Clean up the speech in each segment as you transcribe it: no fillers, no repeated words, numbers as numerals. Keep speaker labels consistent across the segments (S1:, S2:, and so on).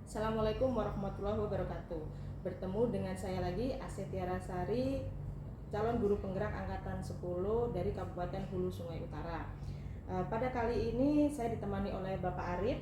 S1: Assalamualaikum warahmatullahi wabarakatuh. Bertemu dengan saya lagi, Asetia Sari, calon guru penggerak angkatan 10 dari Kabupaten Hulu Sungai Utara. Pada kali ini saya ditemani oleh Bapak Arif.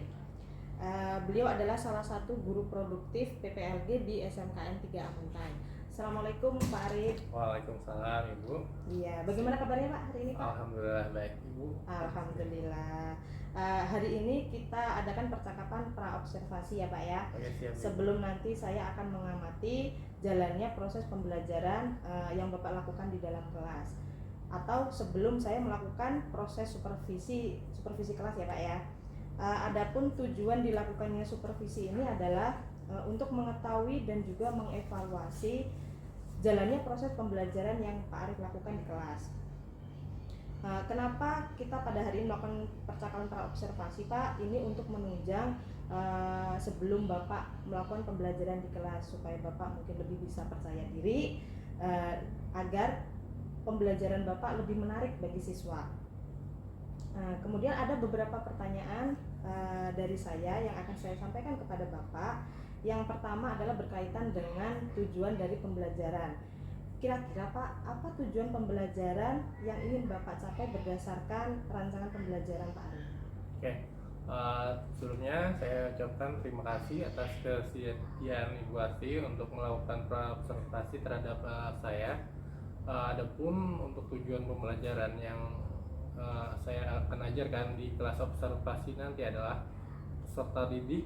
S1: Beliau adalah salah satu guru produktif PPLG di SMKN 3 Amuntai. Assalamualaikum Pak Arif.
S2: Waalaikumsalam Ibu.
S1: Iya, bagaimana kabarnya Pak hari ini Pak?
S2: Alhamdulillah baik Ibu.
S1: Alhamdulillah. Hari ini kita adakan percakapan praobservasi ya Pak ya.
S2: Oke, siap, Ibu.
S1: Sebelum nanti saya akan mengamati jalannya proses pembelajaran yang Bapak lakukan di dalam kelas, atau sebelum saya melakukan proses supervisi kelas ya Pak ya. Adapun tujuan dilakukannya supervisi ini adalah untuk mengetahui dan juga mengevaluasi jalannya proses pembelajaran yang Pak Arif lakukan di kelas. Kenapa kita pada hari ini melakukan percakapan praobservasi Pak? Ini untuk menunjang sebelum Bapak melakukan pembelajaran di kelas, supaya Bapak mungkin lebih bisa percaya diri agar pembelajaran Bapak lebih menarik bagi siswa. Kemudian ada beberapa pertanyaan dari saya yang akan saya sampaikan kepada Bapak. Yang pertama adalah berkaitan dengan tujuan dari pembelajaran. Kira-kira Pak, apa tujuan pembelajaran yang ingin Bapak capai berdasarkan rancangan pembelajaran Pak Arif?
S2: Oke, sebelumnya saya ucapkan terima kasih atas kesediaan Ibu Asti untuk melakukan praobservasi terhadap saya. Adapun untuk tujuan pembelajaran yang saya akan ajarkan di kelas observasi nanti adalah peserta didik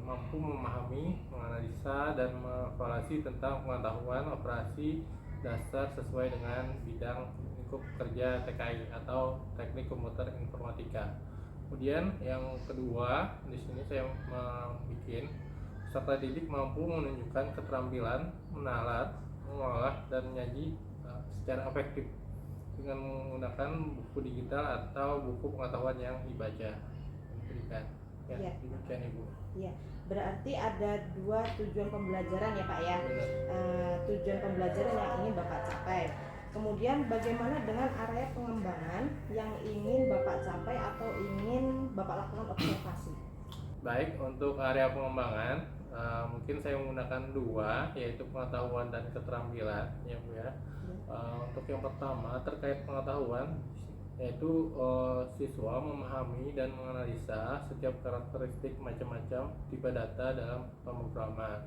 S2: mampu memahami, menganalisa, dan mengevaluasi tentang pengetahuan operasi dasar sesuai dengan bidang lingkup kerja TKI atau Teknik Komputer Informatika. Kemudian yang kedua, di sini saya membuat peserta didik mampu menunjukkan keterampilan menalar, mengolah, dan menyaji secara efektif dengan menggunakan buku digital atau buku pengetahuan yang dibaca diberikan. Ya. Demikian Ibu.
S1: Ya, berarti ada dua tujuan pembelajaran ya Pak ya. Tujuan pembelajaran yang ingin Bapak capai. Kemudian bagaimana dengan area pengembangan yang ingin Bapak capai atau ingin Bapak lakukan observasi?
S2: Baik, untuk area pengembangan mungkin saya menggunakan dua, yaitu pengetahuan dan keterampilan ya Bu ya. Untuk yang pertama terkait pengetahuan, yaitu siswa memahami dan menganalisa setiap karakteristik macam-macam tipe data dalam pemrograman.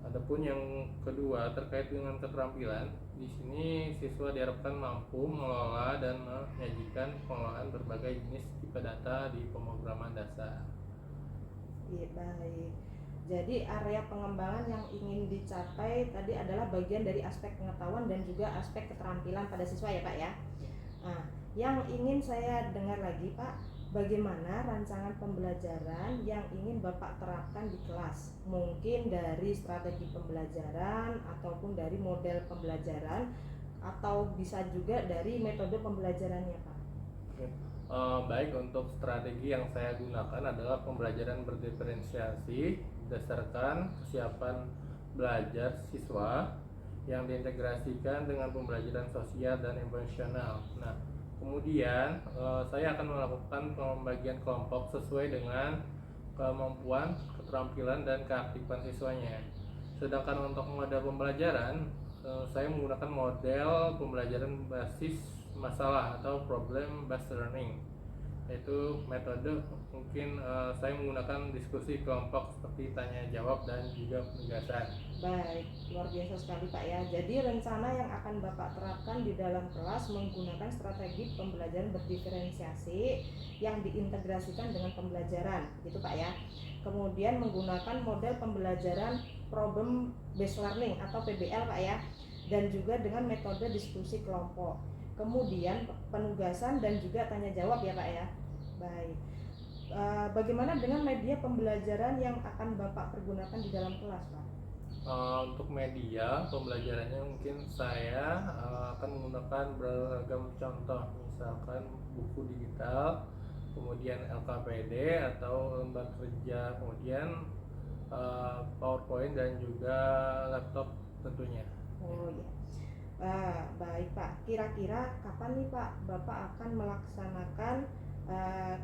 S2: Adapun yang kedua terkait dengan keterampilan, di sini siswa diharapkan mampu mengelola dan menyajikan pengolahan berbagai jenis tipe data di pemrograman dasar.
S1: Iya, baik. Jadi area pengembangan yang ingin dicapai tadi adalah bagian dari aspek pengetahuan dan juga aspek keterampilan pada siswa ya Pak ya. Nah, yang ingin saya dengar lagi Pak, bagaimana rancangan pembelajaran yang ingin Bapak terapkan di kelas? Mungkin dari strategi pembelajaran ataupun dari model pembelajaran, atau bisa juga dari metode pembelajarannya Pak.
S2: Baik, untuk strategi yang saya gunakan adalah pembelajaran berdiferensiasi berdasarkan kesiapan belajar siswa yang diintegrasikan dengan pembelajaran sosial dan emosional. Nah, kemudian saya akan melakukan pembagian kelompok sesuai dengan kemampuan, keterampilan, dan keaktifan siswanya. Sedangkan untuk model pembelajaran, saya menggunakan model pembelajaran basis masalah atau problem based learning, yaitu metode mungkin saya menggunakan diskusi kelompok seperti tanya jawab dan juga penugasan.
S1: Baik, luar biasa sekali Pak ya. Jadi rencana yang akan Bapak terapkan di dalam kelas menggunakan strategi pembelajaran berdiferensiasi yang diintegrasikan dengan pembelajaran, gitu Pak ya. Kemudian menggunakan model pembelajaran problem based learning atau PBL Pak ya, dan juga dengan metode diskusi kelompok. Kemudian penugasan dan juga tanya jawab ya Pak ya. Baik. Bagaimana dengan media pembelajaran yang akan Bapak pergunakan di dalam kelas Pak?
S2: Untuk media pembelajarannya mungkin saya akan menggunakan beragam contoh, misalkan buku digital, kemudian LKPD atau lembar kerja, kemudian PowerPoint dan juga laptop tentunya.
S1: Oh ya. Baik Pak, kira-kira kapan nih Pak Bapak akan melaksanakan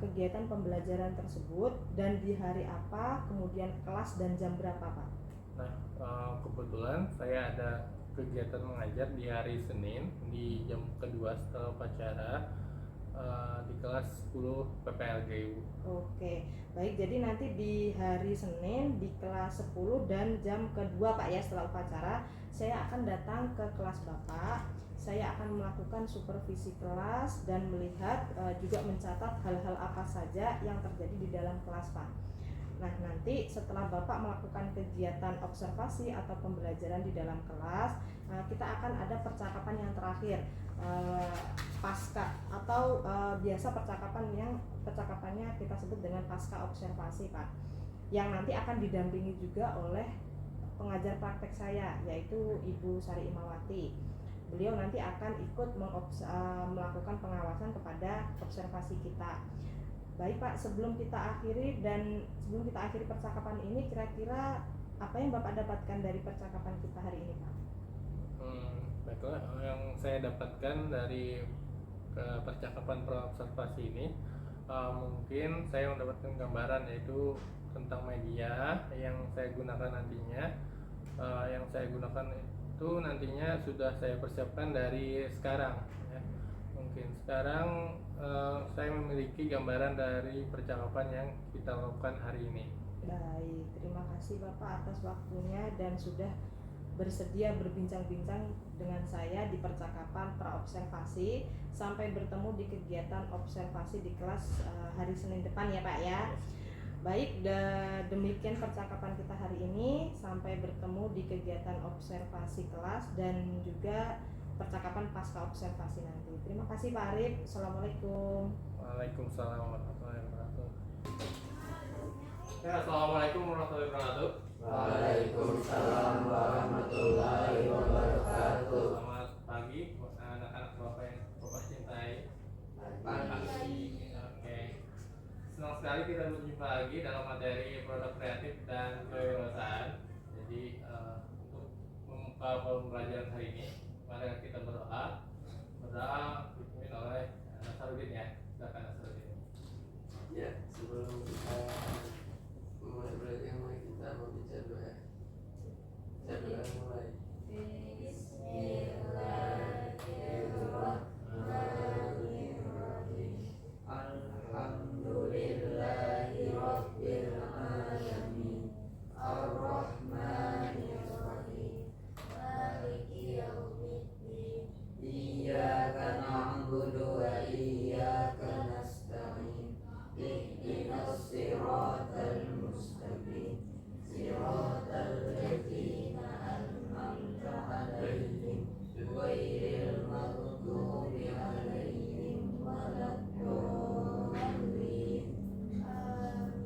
S1: kegiatan pembelajaran tersebut dan di hari apa, kemudian kelas dan jam berapa Pak?
S2: Nah, kebetulan saya ada kegiatan mengajar di hari Senin di jam kedua setelah upacara di kelas 10 PPLGU.
S1: Oke, baik. Jadi nanti di hari Senin di kelas 10 dan jam kedua Pak ya setelah upacara, saya akan datang ke kelas Bapak. Saya akan melakukan supervisi kelas dan melihat juga mencatat hal-hal apa saja yang terjadi di dalam kelas Pak. Nah, nanti setelah Bapak melakukan kegiatan observasi atau pembelajaran di dalam kelas, kita akan ada percakapan yang terakhir pasca atau biasa percakapannya kita sebut dengan pasca observasi Pak, yang nanti akan didampingi juga oleh pengajar praktek saya yaitu Ibu Sari Imawati. Beliau nanti akan ikut melakukan pengawasan kepada observasi kita. Baik Pak, sebelum kita akhiri percakapan ini, kira-kira apa yang Bapak dapatkan dari percakapan kita hari ini Pak?
S2: Baiklah, yang saya dapatkan dari percakapan praobservasi ini, mungkin saya mendapatkan gambaran yaitu tentang media yang saya gunakan nantinya. Yang saya gunakan itu nantinya sudah saya persiapkan dari sekarang ya. Mungkin sekarang saya memiliki gambaran dari percakapan yang kita lakukan hari ini.
S1: Baik, terima kasih Bapak atas waktunya dan sudah bersedia berbincang-bincang dengan saya di percakapan praobservasi. Sampai bertemu di kegiatan observasi di kelas hari Senin depan ya Pak ya. Baik, demikian percakapan kita hari ini. Sampai bertemu di kegiatan observasi kelas dan juga percakapan pasca observasi nanti. Terima kasih Pak Arif. Assalamualaikum.
S2: Waalaikumsalam warahmatullahi wabarakatuh. Ya, assalamualaikum warahmatullahi wabarakatuh.
S3: Waalaikumsalam warahmatullahi wabarakatuh.
S2: Selamat pagi anak-anak Bapak yang Bapak cintai.
S3: Pagi.
S2: Oke. Senang sekali kita berjumpa lagi dalam materi produk kreatif dan kewirausahaan. Jadi untuk membuka pembelajaran hari ini, mari kita berdoa. Berdoa dipimpin oleh Nasarudin ya. Silakan Nasarudin.
S3: Ya, sebelum kita mulai belajar, mari kita membaca doa. Saya doa mulai. Bismillahirrahmanirrahim. Alhamdulillahi rabbil alamin. Ar-Rahmanir-Rahim. Maliki yaumiddin. Iyyaka na'budu wa iyyaka nasta'in. Ihdinas siratal mustaqim. Siratal ladzina an'amta 'alaihim ghairil maghdubi 'alaihim waladdallin. Amin.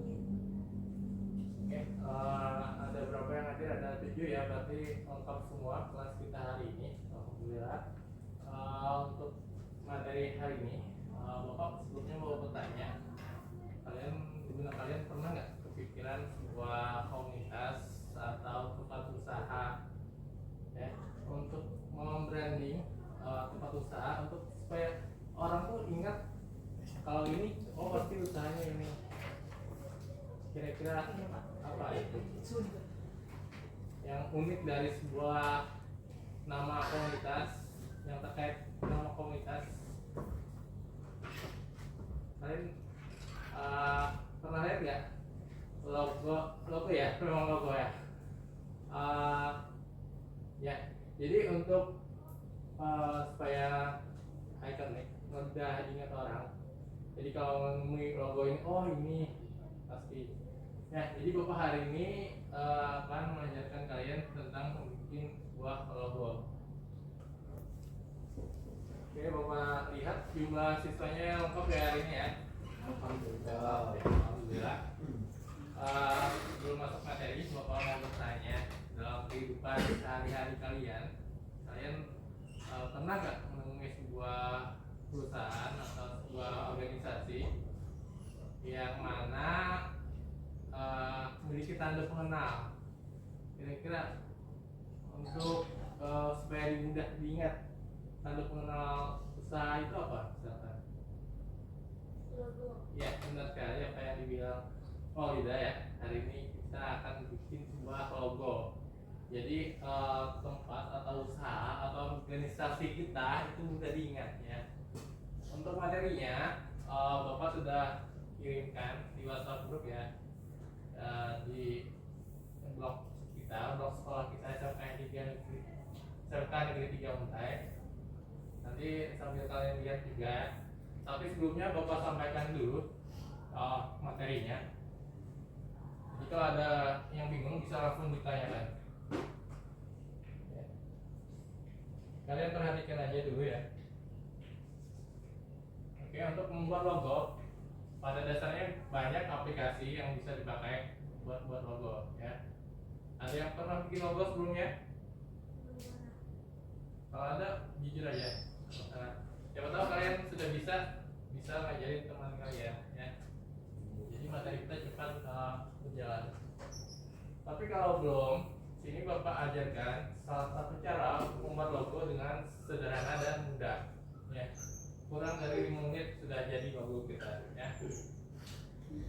S2: Oke, ada berapa yang hadir? Ada 7 ya, berarti lengkap semua kelas kita hari ini. Alhamdulillah. Untuk materi hari ini, Bapak sebelumnya mau bertanya, kalian pernah nggak kepikiran sebuah komunitas atau tempat usaha ya untuk membranding tempat usaha untuk supaya orang tuh ingat kalau ini pasti usahanya ini. Kira-kira apa itu yang unik dari sebuah nama komunitas, yang terkait nama komunitas? Kalian pernah lihat nggak logo ya? Memang logo ya. Ya, jadi untuk supaya ikonik mudah diingat orang. Jadi kalau menemui logo ini, oh ini pasti. Ya, jadi Bapak hari ini akan mengajarkan kalian tentang membuat sebuah logo. Oke, Bapak lihat jumlah siswanya lengkap ya hari ini ya. Alhamdulillah. Sebelum masuk materi, Bapak mau bertanya, dalam kehidupan sehari-hari kalian pernah nggak menemui sebuah perusahaan atau sebuah organisasi yang mana memiliki tanda pengenal? Kira-kira untuk supaya mudah diingat, tanda pengenal usaha itu apa? Silakan. Ya, benar sekali apa yang dibilang Lida ya. Hari ini kita akan bikin sebuah logo. Jadi tempat atau usaha atau organisasi kita itu mudah diingat ya. Untuk materinya, Bapak sudah kirimkan di WhatsApp grup ya, di blog kita, blog sekolah kita SMK Negeri 3 Untai. Nanti sambil kalian lihat juga. Tapi sebelumnya Bapak sampaikan dulu materinya. Jika ada yang bingung bisa langsung ditanyakan. Ya. Kalian perhatikan aja dulu ya. Oke, untuk membuat logo, pada dasarnya banyak aplikasi yang bisa dipakai buat logo ya. Ada yang pernah bikin logo sebelumnya? Kalau ada, jujur aja. Nah, siapa tahu kalian sudah bisa ngajarin teman kalian ya. Jadi materi kita cepat berjalan. Tapi kalau belum, sini Bapak ajarkan salah satu cara untuk membuat logo dengan sederhana dan mudah ya. Kurang dari 5 menit sudah jadi logo kita ya.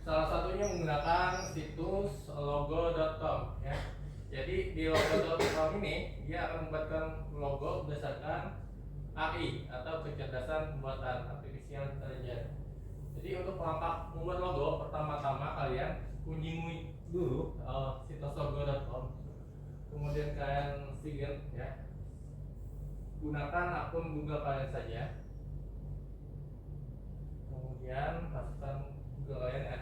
S2: Salah satunya menggunakan situs logo.com ya. Jadi di logo.com ini dia akan membuatkan logo berdasarkan AI atau kecerdasan buatan artificial intelligence. Jadi untuk langkah membuat logo, pertama-tama kalian kunjungi dulu situs logo.com. Kemudian kalian sign ya. Gunakan akun Google kalian saja. Kemudian masukkan Google kalian ya.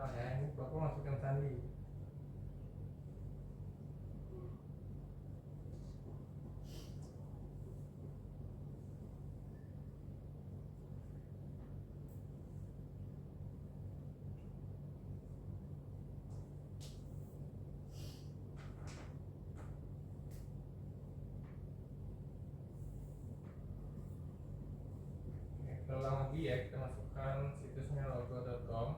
S2: Ya, ini Bapak masukkan sandi. Kita ulang lagi ya, kita masukkan situsnya logo.com.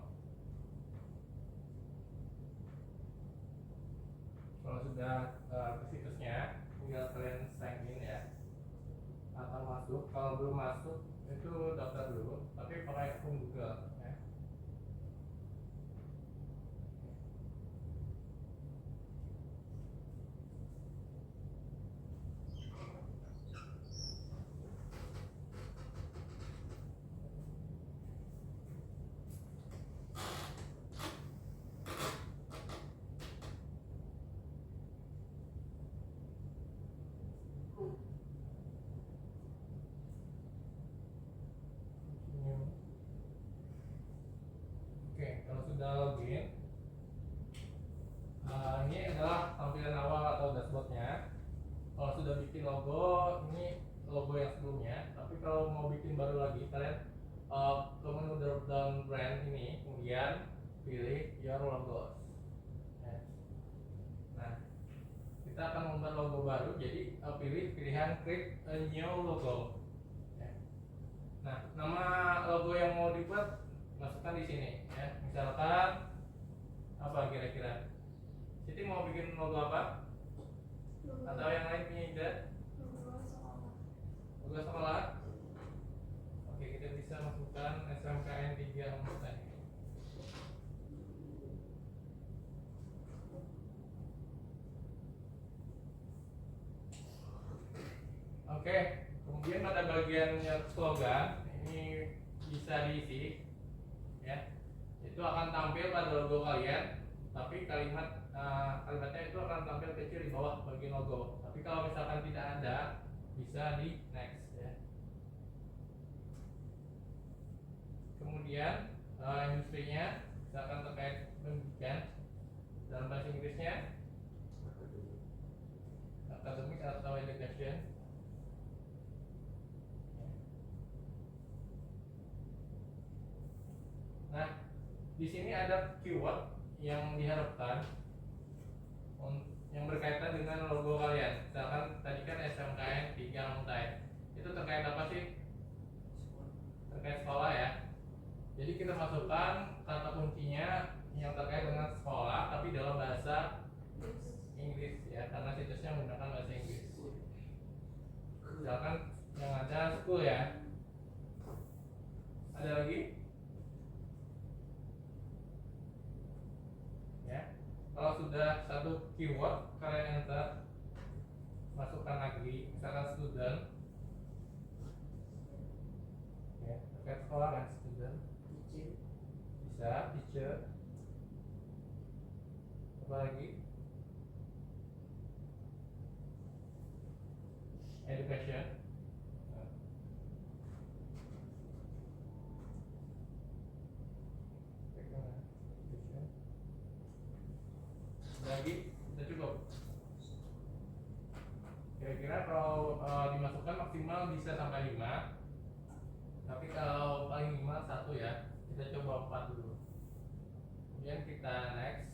S2: Kalau sudah ke situsnya, tinggal kalian sign in ya, atau masuk. Kalau belum masuk, itu daftar dulu, tapi pakai akun Google ya. Oke, kalau sudah login, ini adalah tampilan awal atau dashboardnya. Kalau sudah bikin logo, ini logo yang sebelumnya. Tapi kalau mau bikin baru lagi, kalian ke menu drop down brand ini, kemudian pilih your logos. Ya. Nah, kita akan membuat logo baru. Jadi pilih pilihan create a new logo. Ya. Nah, nama logo yang mau dibuat masukkan di sini ya. Misalkan apa kira-kira? Siti mau bikin logo apa? Atau yang lain punya ide? Logo sekolah. Oke, kita bisa masukkan SMKN 3 Untai. Oke, kemudian pada bagian yang slogan ini bisa diisi, ya. Itu akan tampil pada logo kalian, tapi kalimatnya itu akan tampil kecil di bawah bagian logo. Tapi kalau misalkan tidak ada, bisa di next, ya. Kemudian industrinya misalkan terkait pendidikan dalam bahasa Inggrisnya academic atau education. Nah, di sini ada keyword yang diharapkan yang berkaitan dengan logo kalian. Misalkan tadi kan SMKN 3 Untai. Itu terkait apa sih? Terkait sekolah ya. Jadi kita masukkan kata kuncinya yang terkait dengan sekolah tapi dalam bahasa Inggris ya, karena situsnya menggunakan bahasa Inggris. Misalkan yang ada school ya. Ada lagi? Ya. Kalau sudah satu keyword kalian enter, masukkan lagi, misalkan student. Ya, terkait sekolah kan student. Bisa teacher. Apa lagi? Education. Lagi sudah cukup. Kira-kira kalau dimasukkan maksimal bisa sampai 5. Tapi kalau paling minimal 1 ya. Kita coba 4 dulu. Kemudian kita next.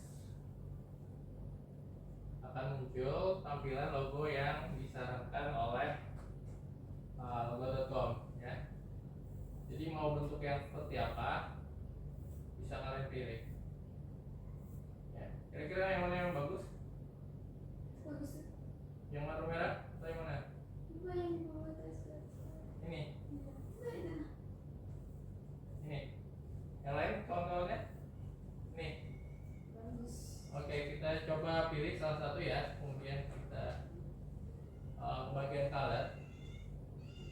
S2: Akan muncul tampilan logo yang disarankan oleh logo.com ya. Jadi mau bentuk yang seperti apa bisa kalian pilih. Ya. Kira-kira yang mana yang bagus?
S4: Bagus.
S2: Yang warna merah atau yang mana?
S4: Coba yang di bawah terus.
S2: Ini.
S4: Nah, itu.
S2: Ini. Yang lain kawan-kawannya? Nih.
S4: Bagus.
S2: Oke, kita coba pilih salah satu ya. Kemudian kita ke bagian color.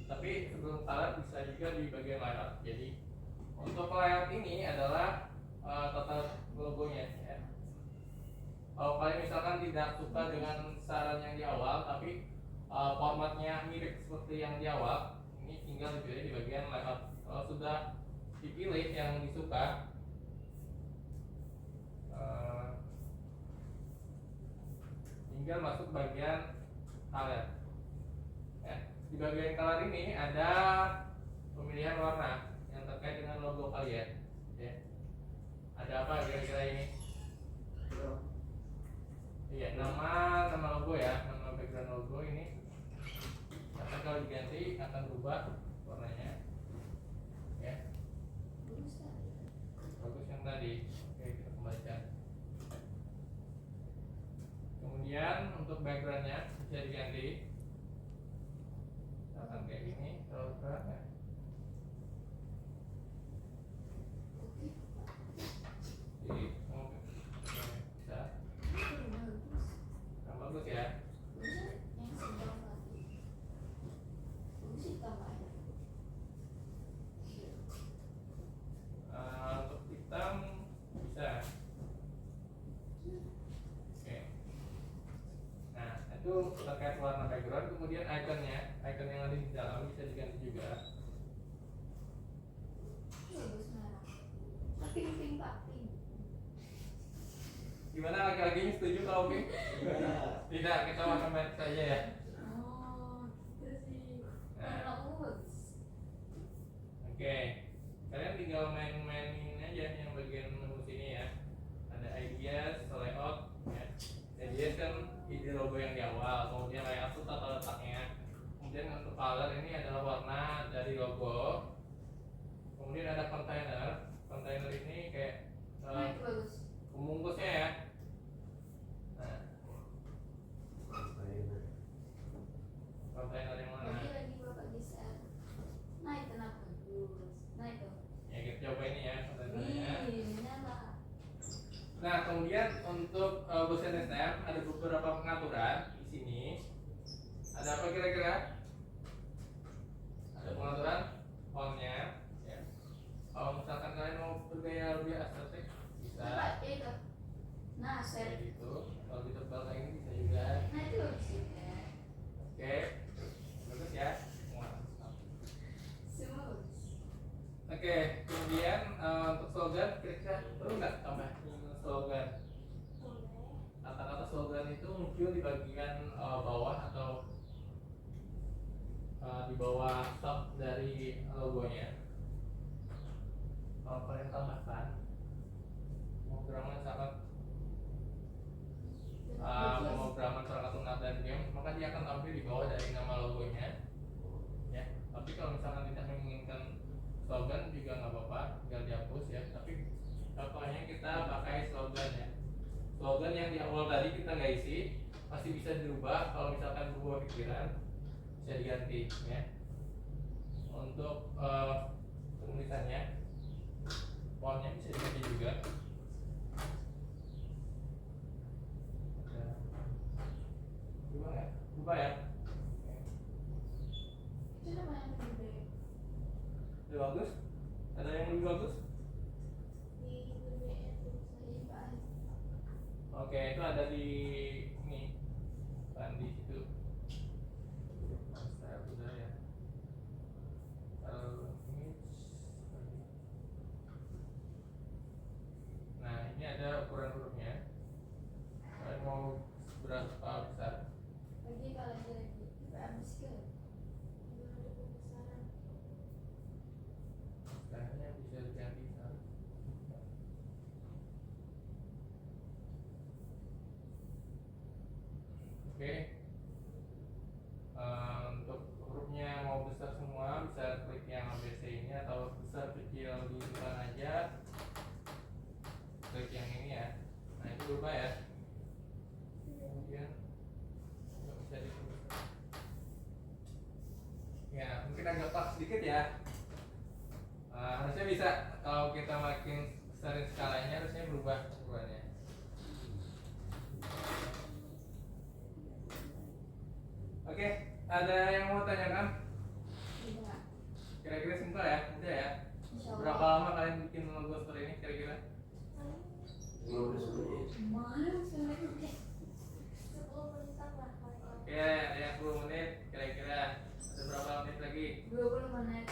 S2: Tapi sebelum color bisa juga di bagian layout. Jadi untuk layout ini adalah tata logonya ya. Kalau kalian misalkan tidak suka dengan saran yang di awal, tapi formatnya mirip seperti yang di awal, ini tinggal dipilih di bagian layout. Kalau sudah dipilih yang disuka, tinggal masuk bagian color. Ya, di bagian color ini ada pemilihan warna yang terkait dengan logo kalian. Ya. Ada apa kira-kira ini? Iya, nama logo ya, nama background logo ini. Akan kalau diganti akan berubah warnanya. Ya,
S4: Bagus kan?
S2: bagus yang tadi. Oke, kita kembalikan. Kemudian untuk backgroundnya bisa diganti. Akan kayak gini, kalau terang ya. Jadi, bisa.
S4: Bagus.
S2: Nah, bagus ya.
S4: Bagus yang sebelah tadi. Bagus hitam aja.
S2: Untuk hitam bisa. Oke. Nah, itu terkait warna background. Kemudian ikonnya, icon yang ada di dalam bisa diganti juga.
S4: Bagus merah. Tapi pink Pak, pink.
S2: Gimana laki-lakinya setuju kalau pink? Tidak, kita warna merah saja ya.
S4: Oh, itu sih. Warna ungu bagus.
S2: Oke. Kalian tinggal main-mainin aja yang bagian menu sini ya. Ada ideas, layout, ya. Ideas kan ide logo yang di awal, kemudian layout itu tata letaknya. Kemudian untuk color ini adalah warna dari logo. Kemudian ada container. Container ini kayak
S4: Nah, itu bagus.
S2: pembungkusnya ya. Nah, container yang mana?
S4: Lagi Bapak geser. Nah, itu nah bagus. Nah, itu.
S2: Ya kita coba ini ya containernya.
S4: Wih, nyala.
S2: Nah, kemudian untuk bosan STM ada beberapa pengaturan di sini. Ada apa kira-kira? Oke, kemudian untuk slogan kira-kira perlu nggak tambahin slogan? Kata-kata slogan itu muncul di bagian bawah atau di bawah top dari logonya. Kalau kalian tambahkan pemrograman perangkat lunak dan game, maka dia akan tampil di bawah dari nama logonya. Ya, tapi kalau misalkan tidak menginginkan slogan juga nggak apa-apa, tinggal dihapus ya. Tapi contohnya kita pakai slogan ya. Slogan yang di awal tadi kita nggak isi, masih bisa dirubah. Kalau misalkan berubah pikiran, bisa diganti ya. Untuk penulisannya, fontnya bisa diganti juga. Berubah ya? Berubah ya?
S4: Itu nama yang gede
S2: Lebih bagus? Ada yang lebih bagus?
S4: di gede itu saya bahas.
S2: Oke, itu ada di ini, kan di situ. Saya udah ya. Image. Nah, ini ada ukuran hurufnya. Kalian mau berapa besar?
S4: Lagi kalau lagi habis ke gimana pembesaran.
S2: Sekarangnya bisa diganti. Oke. Untuk hurufnya mau besar semua bisa klik yang ABC ini, atau besar kecil di depan aja klik yang ini ya. Nah, itu berubah ya. Kemudian nggak bisa ditulis. Ya, mungkin agak pas sedikit ya. Harusnya bisa, kalau kita makin besarin skalanya harusnya berubah ukurannya. Oke, ada yang mau tanyakan?
S4: Tidak.
S2: Kira-kira simpel ya, mudah ya.
S4: Insya
S2: Berapa
S4: Allah.
S2: lama kalian bikin logo seperti ini kira-kira?
S3: 15 menit.
S4: Mana sebenarnya 10 menit lah.
S2: Oke, ada yang 10 menit kira-kira. Ada berapa menit lagi?
S4: 20 menit.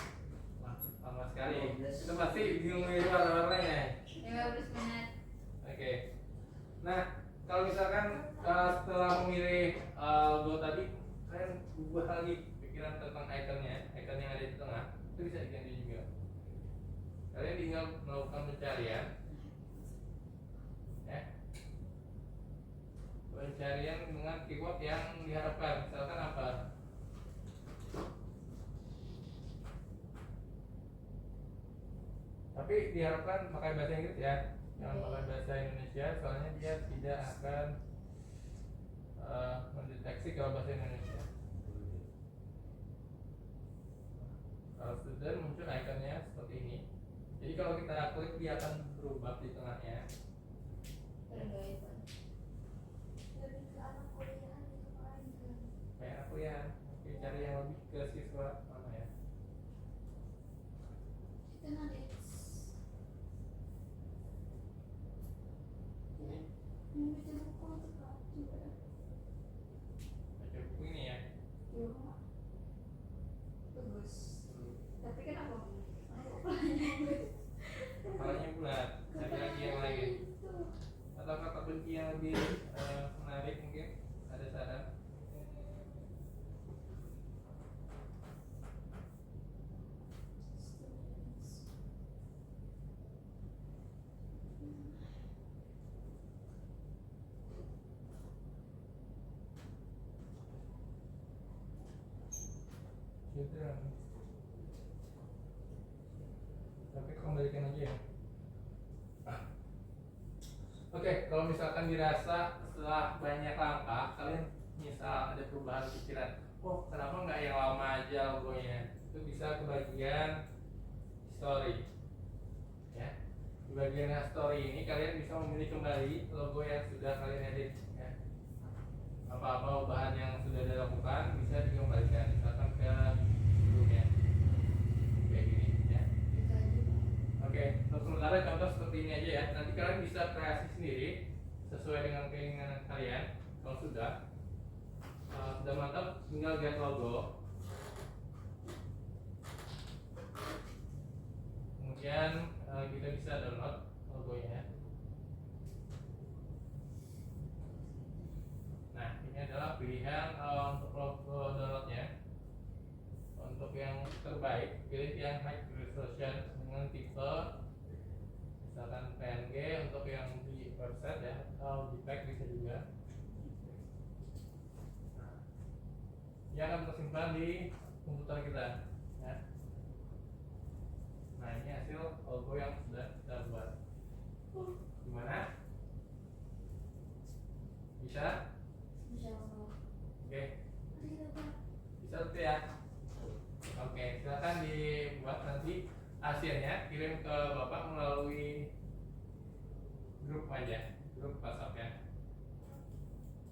S2: Wah, lama sekali. Itu pasti bingung milih warna-warnanya.
S4: 15 menit.
S2: Oke. Nah, kalau misalkan setelah memilih logo tadi, kalian ubah lagi pikiran tentang ikonnya, icon yang ada di tengah, itu bisa diganti juga. Kalian tinggal melakukan pencarian, ya. Pencarian dengan keyword yang diharapkan, misalkan apa? Tapi diharapkan pakai bahasa Inggris ya, jangan pakai bahasa Indonesia, soalnya dia tidak akan mendeteksi kalau bahasa Indonesia. Kalau student muncul ikonnya seperti ini. Jadi kalau kita klik dia akan berubah di tengahnya.
S4: Terbaik. Lebih ke anak kuliahan gitu kan.
S2: Kayak aku ya, oke, cari yang lebih ke siswa mana ya?
S4: Itu nanti.
S2: Ini
S4: Ini baca buku untuk apa juga.
S2: baca buku ini ya.
S4: Iya. Bagus. Tapi kenapa?
S2: Kepalanya bulat, cari lagi yang lain. Atau kata kunci yang lebih menarik mungkin ada saran. Children. Tapi kembalikan aja ya. Oke, kalau misalkan dirasa setelah banyak langkah kalian misal ada perubahan pikiran, oh kenapa nggak yang lama aja logonya? Itu bisa ke bagian history, ya. Di bagian history ini kalian bisa memilih kembali logo yang sudah kalian edit, ya. Apa-apa perubahan yang sudah dilakukan bisa dikembalikan, misalkan ke sebelumnya, kayak gini, ya. Oke, untuk sementara contoh seperti ini aja ya. Nanti kalian bisa kreasi sendiri sesuai dengan keinginan kalian. Kalau sudah mantap, tinggal get logo. terbaik, pilih yang high resolution dengan tipe misalkan PNG untuk yang di website ya, atau JPEG bisa juga. Nah, dia akan tersimpan di komputer kita ya. Nah, ini hasil logo yang sudah kita buat. Gimana? Bisa?
S4: Insya Allah.
S2: Oke,
S4: Tidak, Pak.
S2: bisa tuh ya. Oke, silakan dibuat, nanti hasilnya kirim ke Bapak melalui grup aja, grup WhatsApp ya.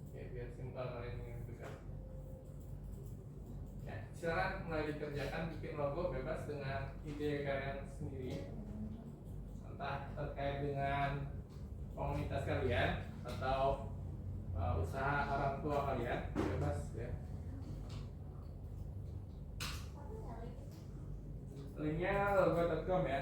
S2: Oke, biar simpel kalian menentukan. Ya, silakan mulai dikerjakan, bikin logo bebas dengan ide kalian sendiri, entah terkait dengan komunitas kalian atau usaha orang tua kalian, bebas ya. Linknya logo.com ya.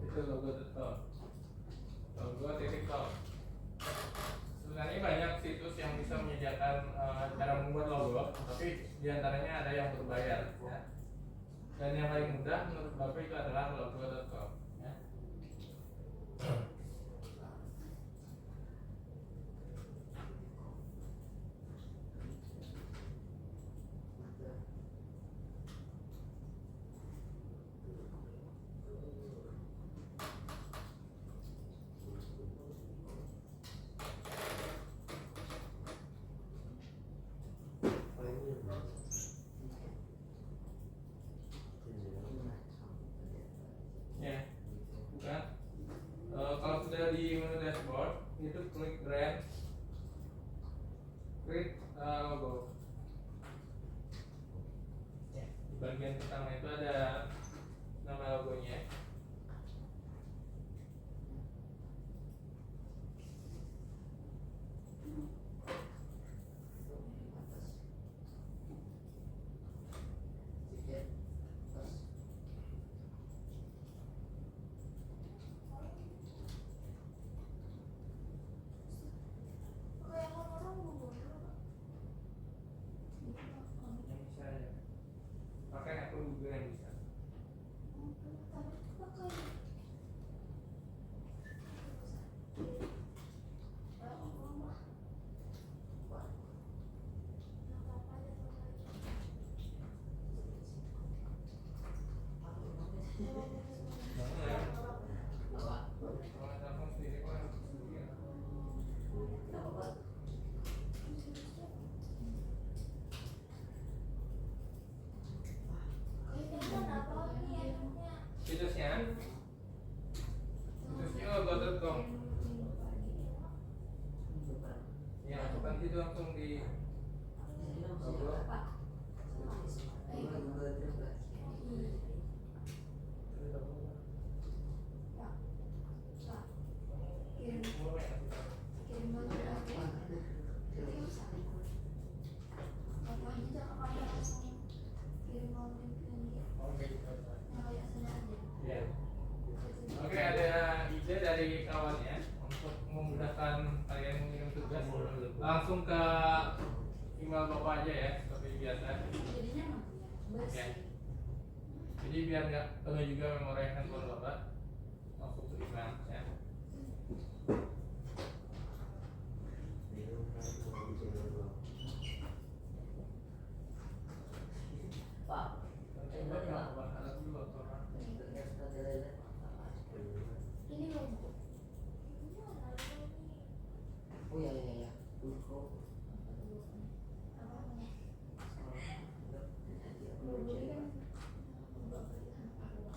S2: Itu logo.com. Logo.com. Sebenarnya banyak situs yang bisa menyediakan cara membuat logo, tapi diantaranya ada yang berbayar ya. Dan yang paling mudah menurut Bapak itu adalah logo.com ya. Ya, bukan. Kalau sudah di menu dashboard, itu klik brand, klik logo. Ya, di bagian pertama itu ada nama logonya. Yang bisa ya. Pakai akun Google yang bisa. Kalau telepon sendiri kok yang sendiri ya. Situsnya logo.com. Ya, masukkan situ langsung di logo. Ya. Oke, ada ide dari kawannya untuk memudahkan kalian mengirim tugas, langsung ke email Bapak aja ya, seperti biasa. Ya. Jadi biar nggak penuh juga memori handphone Bapak, langsung ke email ya.
S3: Pak,
S2: Coba ya, Bapak, ada dulu Bapak.
S4: Ini logo.
S3: oh ya ya ya, Urko.
S4: Apa namanya? Logo ini kan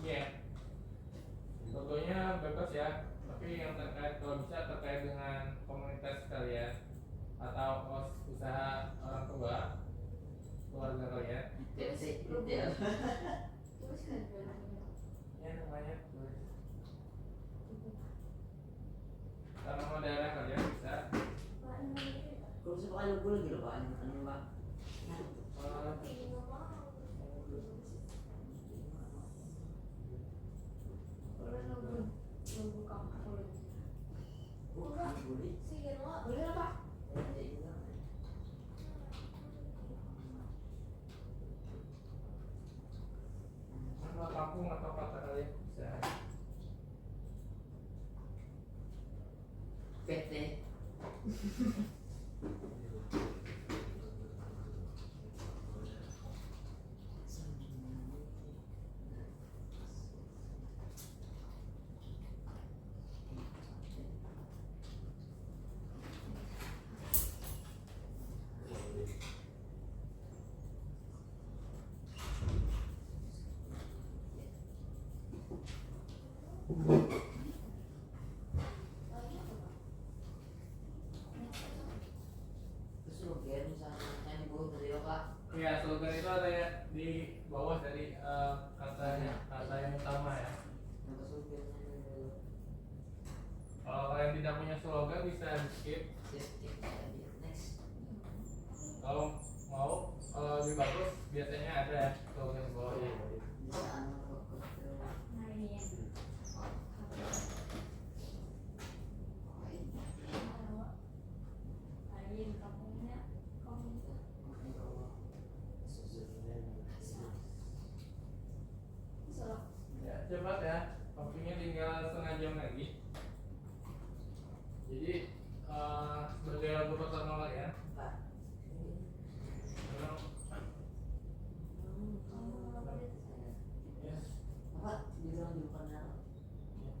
S2: Iya. Logonya bebas ya, tapi yang terkait, kalau bisa terkait dengan komunitas kalian atau usaha orang tua keluarga kalian,
S3: ITC,
S4: logo.
S3: ITL.
S4: Tulis kan namanya.
S2: ya namanya tulis. Kalau nama daerah kalian bisa.
S4: Pak, ini namanya.
S3: Kalau saya pakai logo lagi loh Pak, anu Pak.
S2: eh, bisa.
S3: PT. Terus lu game misalnya yang di bawah dari Kak.
S2: Ya, slogan itu ada ya di bawah dari kata yang utama ya.
S3: Yang kesulitan dulu.
S2: Kalau kalian tidak punya slogan bisa di skip.
S3: Skip aja. Next.
S2: Kalau mau lebih bagus biasanya ada slogan di bawahnya.
S4: Nah ini ya. Ayo kampungnya kamu itu salah.
S2: Ya, cepat ya. Waktunya tinggal setengah jam lagi. Jadi sebagai lagu pertama kalian,
S3: Pak.
S2: ya,
S3: Apa bilang di depannya?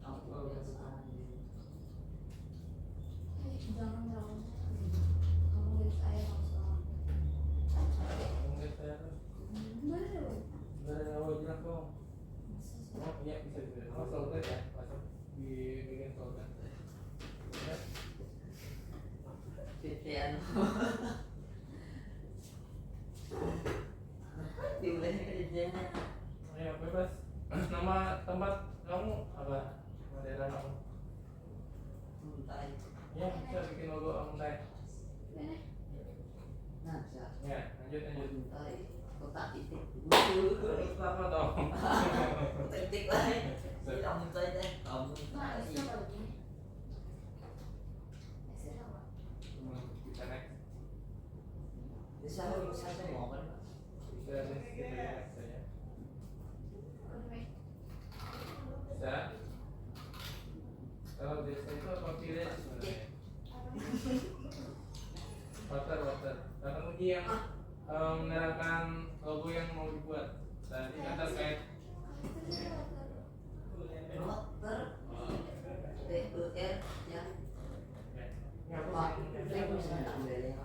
S3: Aku kebiasaan.
S4: Jangan terlalu. Kamu lihat saya langsung.
S2: mungkin saya harus berjalan dong. Oh iya bisa. Oh slogan ya, masuk di bagian slogan. Ya.
S3: PT-an. Dimulai kerjanya.
S2: Ya bebas. Nama tempat kamu apa? Nama daerah kamu?
S3: Entah.
S2: Ya bisa bikin logo Amuntai.
S3: Nah, bisa.
S2: Ya lanjut.
S3: Entah. Kotak titik.
S2: Terus apa dong?
S3: Titik lain. Kamu saja. Kamu.
S4: Nah, itu apa lagi? Saya apa?
S2: Bisa next.
S3: Bisa saya mau kan?
S2: Bisa next gitu ya saya. Bisa. Kalau desa itu apa village sebenarnya? Water. Kata kunci yang menerangkan logo yang mau dibuat. Tadi kata terkait
S3: Dokter. TUR ya.
S2: ini apa
S3: Pak,
S2: sih?
S3: saya bisa ambil ya.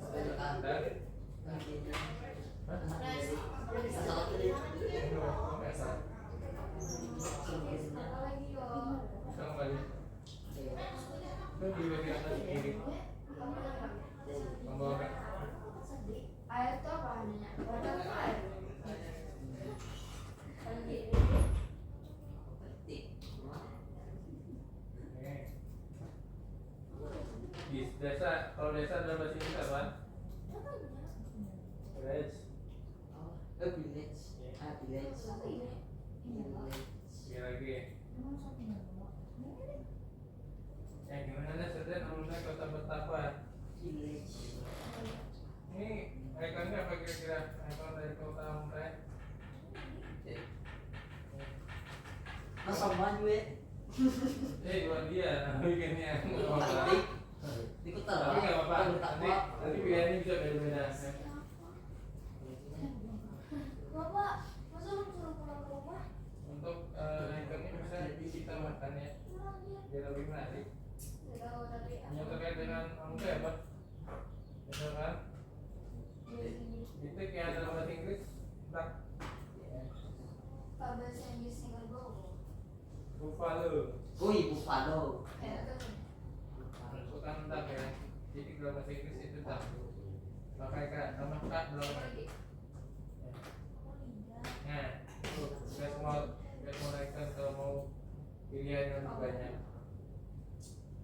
S3: Ambil kantor.
S4: Apa lagi yo?
S2: Sekarang balik. Itu di bagian atas kiri. Pembawa.
S4: Air itu apa namanya? Water itu air.
S2: Di desa, kalau desa adalah bahasa Inggris apa? Village.
S3: Village. Village.
S2: Sekali lagi. Ya gimana deh, Seden, alumni kota Betapa.
S3: Village.
S2: Ini ikonnya apa kira-kira? Ikon dari kota alumni.
S3: Masa maju ya?
S2: Buat dia, bikinnya nggak apa-apa.
S3: Titik. Ikut
S2: Tapi nggak apa-apa. Nanti pilihannya bisa beda-beda.
S4: Bapak, masa lu suruh pulang ke rumah?
S2: Untuk ikonnya bisa ditambahkan ya, biar lebih menarik.
S4: Tidak dari
S2: Yang terkait dengan alumni apa? Misalkan titik yang dalam bahasa Inggris, tak
S4: Pak bahasa Inggris single go.
S2: Buffalo.
S3: Wih, Buffalo.
S2: Bukan tak ya. Titik dalam bahasa Inggris itu tak. Pakai kak, tambah kak belum. Nah, guys mau naikkan kalau mau pilihan yang lebih banyak.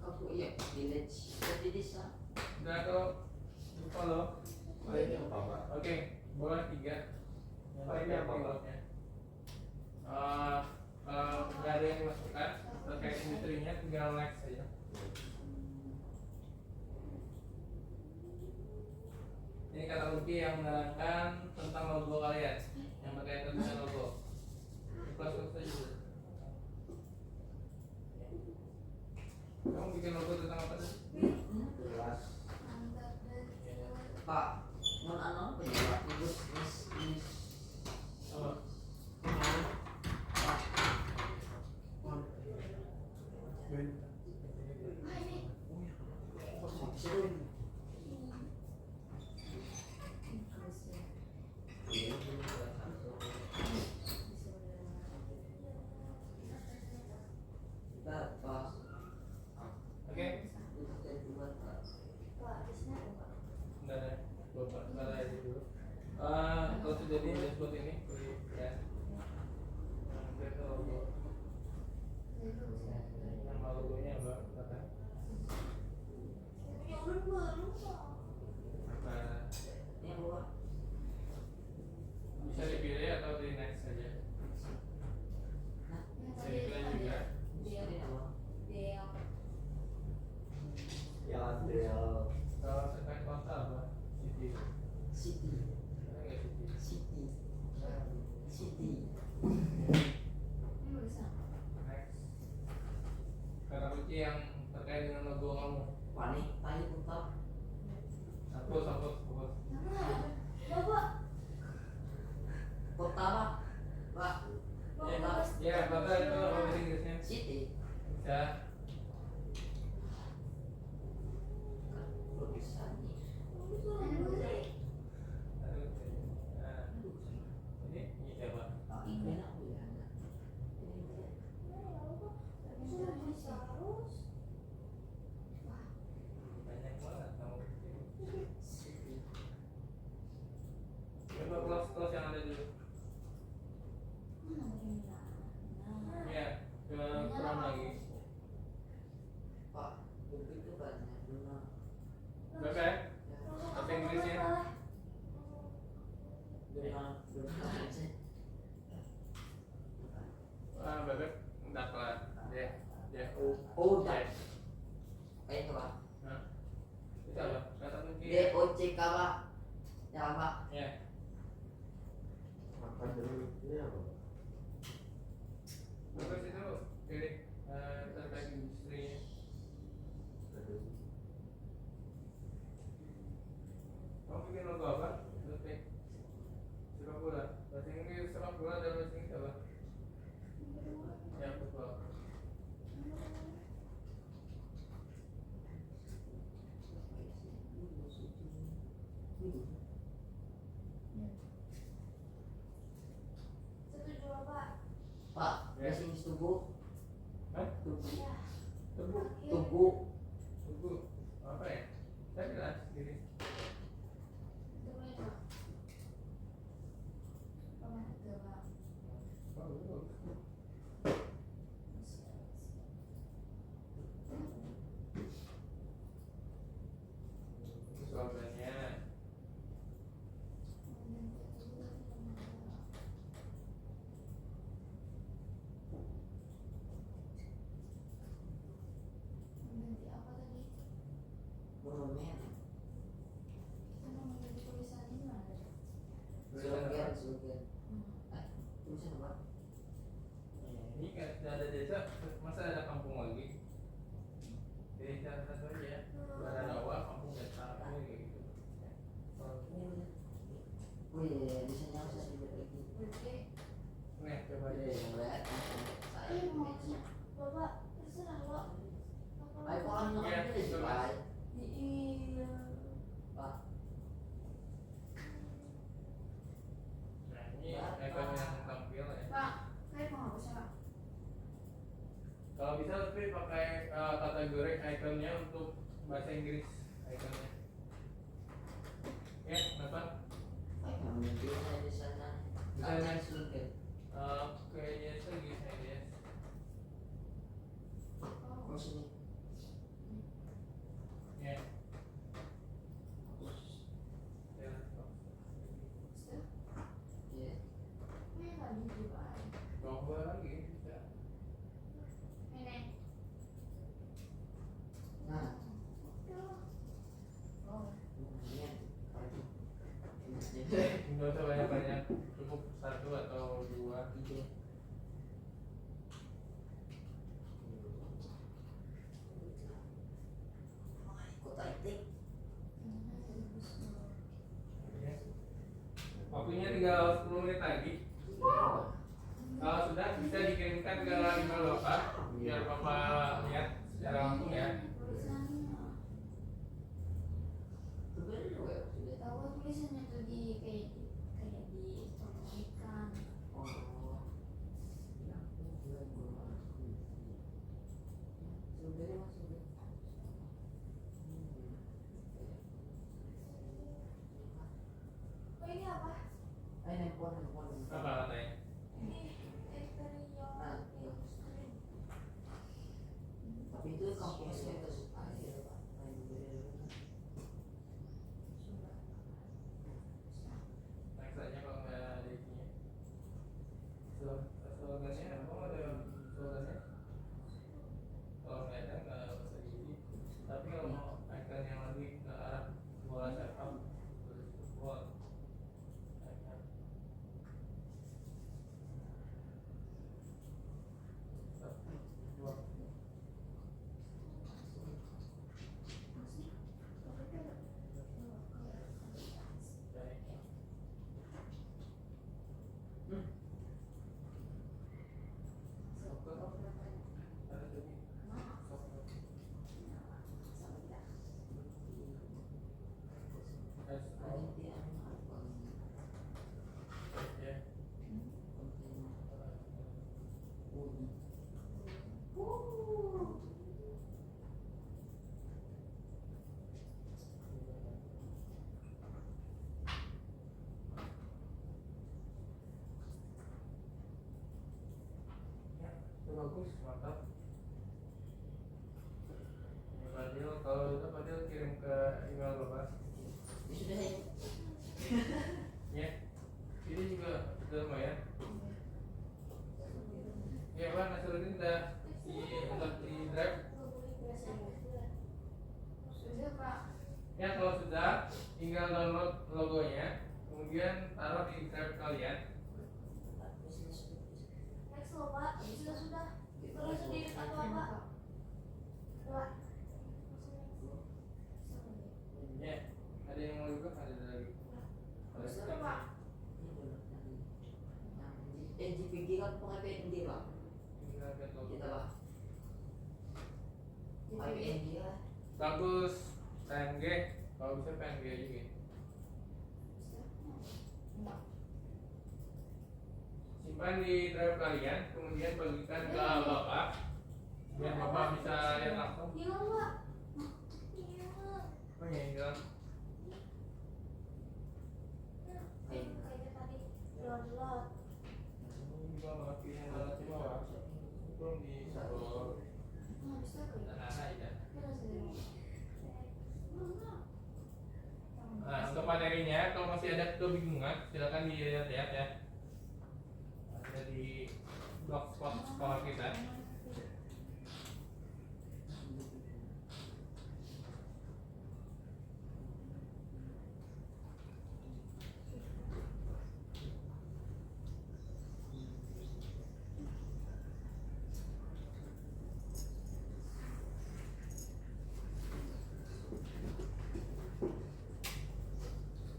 S3: Aku iya village. Jadi desa.
S2: Udah kalau Buffalo. Oke, bola 3. Yang lainnya apa bolanya? Nggak ada yang dimasukkan terkait industrinya, tinggal next saja. Ini kata kunci yang menerangkan tentang logo kalian yang berkaitan dengan logo. Plus saja. Oke. Bentar ya, Bapak bentar aja dulu. Kalau sudah di dashboard ini, ya. Kita logo. Nama logonya apa? Apa? Bisa dipilih atau di next saja? Bisa dipilih juga. Kalau terkait kota apa? City. Ada nggak city? Next. Kata kunci yang terkait dengan logo kamu. Hapus. Ya, kota itu apa bahasa Inggrisnya? Bisa. Nah, ini siapa? Banyak banget kamu. Coba kelas yang ada dulu. Ya, ke kurang lagi. Berapa ya? Bahasa Inggrisnya? Bebek, enggak kelas. Hah? Itu apa? Kata kunci. Ya. Bagus itu pilih terkait industrinya. Kamu bikin logo apa? Detik. Sepak bola. Bahasa Inggris sepak bola dan bahasa Inggris apa? Ya, football. Hah? Tugu. Apa ya? Saya bilang sendiri. Bagus. Itu slogannya. Ini kan sudah ada desa, masa ada kampung lagi? Desa satu aja. Ada rawa, kampung desa, kayak gitu. Nih, coba aja. Nah, ini ikon yang tampil ya. Kalau bisa tapi pakai kategori ikonnya untuk bahasa Inggris ikonnya. Ya, kenapa? Oke, yes lagi, yes. Ya. Ya, coba lagi bisa. Nggak usah banyak-banyak, cukup satu atau dua. Waktunya tinggal 10 menit lagi. Kalau sudah bisa dikirimkan ke email Bapak biar Bapak lihat secara langsung ya.
S3: Sebenarnya juga sudah.
S4: Tahu tulisannya tuh di kayak di ikan.
S3: Oh. Ya, sebenarnya masuk.
S4: Oh ini apa?
S3: Handphone.
S2: Apa katanya?
S4: Ini teriak.
S3: Tapi itu kampusnya itu akhir Pak.
S2: Next aja kalau nggak ada isinya. Slogannya apa? Ada slogannya? Kalau nggak ada nggak usah diisi. Tapi kalau mau icon yang lebih ke arah bola sepak, bola. Bagus, mantap. Ini Fadil, kalau udah Fadil kirim ke email Bapak.
S3: Sudah ya.
S2: Ya, ini juga sudah lumayan. Ya Pak, Nasruddin udah di drive.
S4: Sudah Pak.
S2: Ya kalau sudah, tinggal download logonya, kemudian taruh di drive kalian.
S4: Next loh Pak. Sudah. Terus sendiri atau apa? Pak.
S2: Ya, ada yang mau juga, ada lagi.
S4: Sudah Pak.
S3: GPG kan pakai PNG Pak.
S2: Tinggal lihat logo.
S3: Kita Pak. Pakai PNG lah.
S2: Bagus, PNG, kalau bisa PNG juga. Simpan di drive kalian, kemudian bagikan ke Bapak, biar Bapak bisa lihat langsung.
S4: Hilang Pak. Hilang.
S2: Oh ya, hilang.
S4: Kayaknya tadi gelap-gelap.
S2: Juga mati yang dalam di bawah, belum di scroll.
S4: Nah, bisa kok.
S2: Nah, ya.
S4: Mana
S2: Nah, untuk materinya, kalau masih ada kebingungan, silakan dilihat-lihat ya. Ada di blogspot sekolah kita.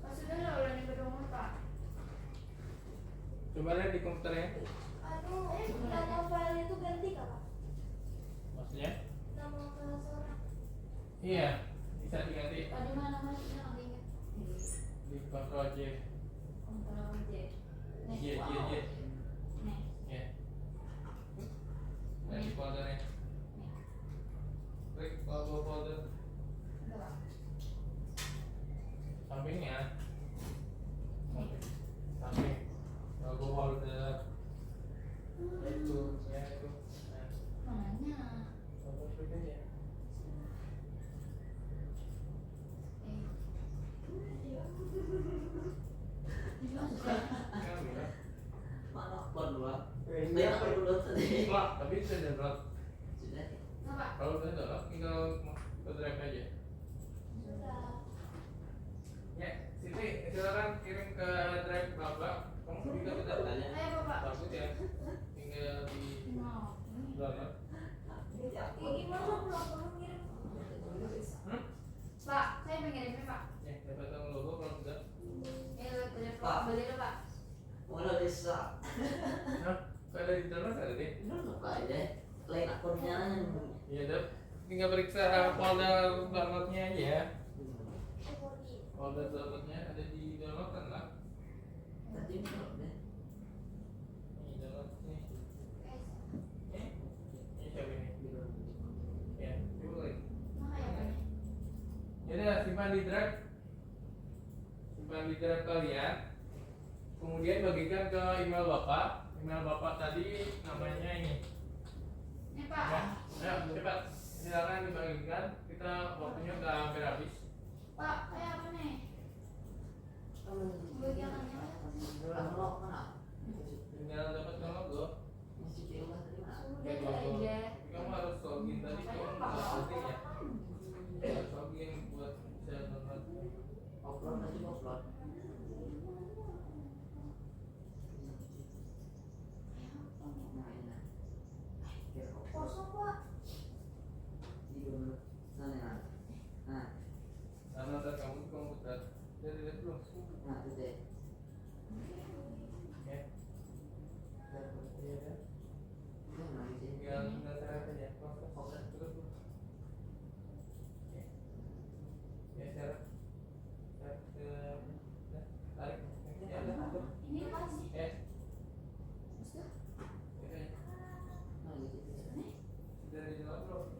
S4: Pak sudah lah ulangi berumur Pak.
S2: Coba lihat di komputernya.
S4: Aduh, nama file itu ganti kah Pak?
S2: Maksudnya?
S4: Nama file seorang.
S2: Iya, bisa diganti
S4: Tadi mana masnya nggak ingat?
S2: di Ctrl J.
S4: Ctrl J. Next.
S2: J.
S4: Next.
S2: Ya. Dan di foldernya. Klik logo folder
S4: Enggak Pak.
S2: sampingnya. Samping logo folder. Itu, ya itu. Nah,
S4: Mananya?
S2: folder berikutnya. Kan bilang,
S3: Malah pon Pak.
S2: Iya.
S3: Saya perlu download tadi.
S2: wah, tapi bisa download.
S3: Sudah ya.
S4: Nah Pak.
S2: Kalau udah download, tinggal ke drive aja.
S4: Sudah.
S2: Ya, Siti, silakan kirim ke drive Bapak. Kamu juga sudah tanya.
S4: Ayo Bapak.
S2: Bagus ya, tinggal di
S4: Nah, ini.
S2: download.
S4: Gimana pulang ngirim?
S2: Hmm?
S4: Pak, saya pengen ngirimnya Pak.
S2: Ya, dapat tahu logo kalau sudah.
S4: Lewat telepon.
S3: Pak.
S4: Beli dulu Pak.
S3: Mana bisa?
S2: Nah, Ada di download ada deh.
S3: Download aja. Lain akunnya.
S2: Iya deh. Tinggal periksa folder downloadnya aja. Folder downloadnya ada di download kan lah.
S3: Tadi download deh.
S2: Ini download nih. Ini siapa ini? Ya, coba lagi. Ya udah simpan di drive. Simpan di drive kalian. Kemudian bagikan ke email Bapak. Email Bapak tadi namanya ini.
S4: Ini
S2: Ya,
S4: Pak.
S2: ayo cepat. Silakan dibagikan. Kita waktunya udah hampir habis.
S4: Pak, kayak apa nih? Bagiannya.
S3: Download mana?
S2: Tinggal dapat logo.
S3: Masih di rumah tadi mana?
S4: Udah aja.
S2: Tapi kamu harus login tadi kamu harus login ya. Harus login buat bisa download.
S3: Upload tadi upload.
S4: Kosong Pak.
S2: Karena dan kamu di komputer. Jadi lihat dulu. Ya. Tinggal seret aja. Proses terus. Ya seret. Seret ke tarik. Ya udah atur.
S4: Ini masih.
S2: Ya.
S4: Sudah.
S2: Sudah di dalam bro.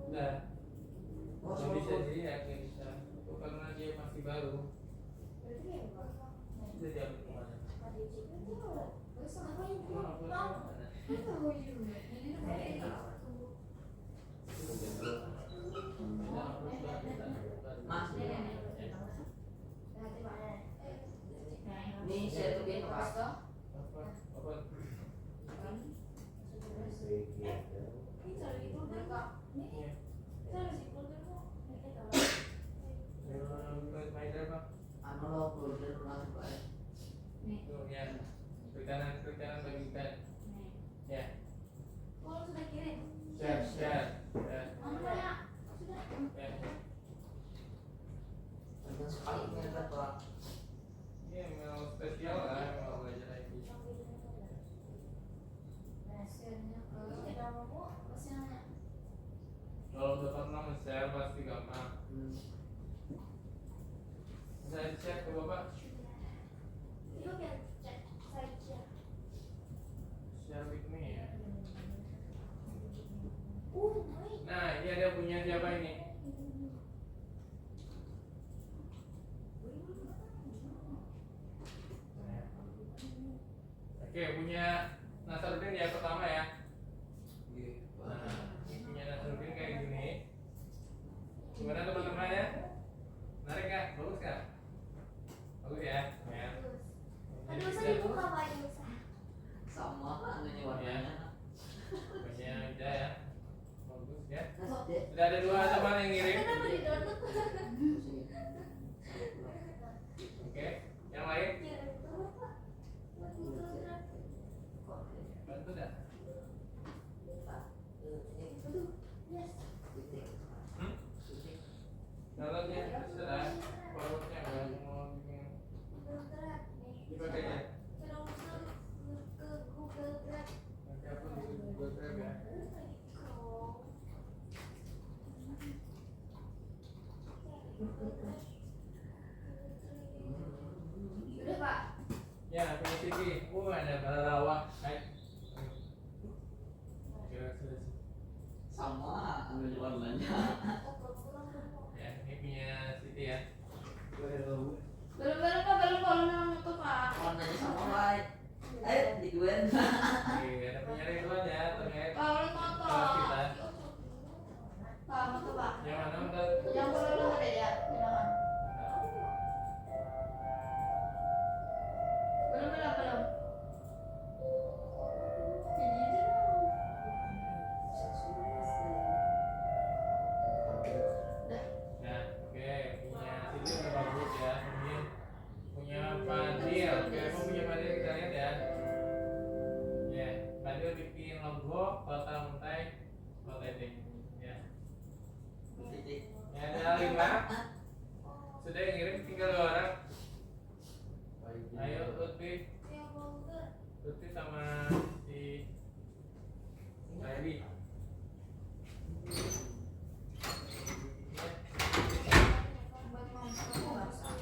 S2: Udah. Nggak bisa jadi ya nggak bisa. Itu karena dia masih baru. Bisa diambil kemana?
S3: Ini saya tuh bikin apa?
S2: Apa?
S3: Anu lo folder langsung aja.
S2: Tuh ya. Klik kanan bagikan. Ya. Share. Ya.
S3: Dengan sekali ini kan Pak.
S2: Ini email spesial lah, email belajar IT. Kalau udah pernah nge-share pasti gampang. Saya share ke Bapak. Share with me ya. Nah, ini ada punya siapa ini? Oke, punya Nasruddin ya pertama ya. Nah, ini punya Nasruddin kayak gini. Gimana teman-teman ya? Menarik nggak? Bagus nggak? Bagus ya? Ya.
S4: Aduh, saya dibuka Pak, aduh.
S3: Sama anunya warnanya.
S2: Punya udah ya. Bagus ya.
S3: Nah,
S2: Sudah ada 2 teman yang ngirim.
S4: Kenapa di-download?
S2: Oke, yang lain bantu dah. Downloadnya sudah, forwardnya nggak mau bikin. Dipakai ya. Nanti aku di Google Drive ya.
S4: Udah Pak.
S2: Ya, punya TV. Ada lawak. Hai. Kira sudah sih.
S3: sama anunya warnanya.
S2: Ya, ini punya Siti ya.
S4: Belum Pak, belum nonton Pak.
S3: Warnanya sama white. Diguen.
S2: Oke, ada punya Ridwan ya terkait
S4: Pak, belum nonton.
S2: kelas kita.
S4: Pak, nonton Pak.
S2: Yang mana udah?
S4: Yang belum ada ya, jangan. Belum.
S2: Sudah yang ngirim tinggal 2 orang. Ayo Lutfi,
S4: Yang mau ke
S2: Lutfi sama si Raili.
S4: buat mau nggak usah.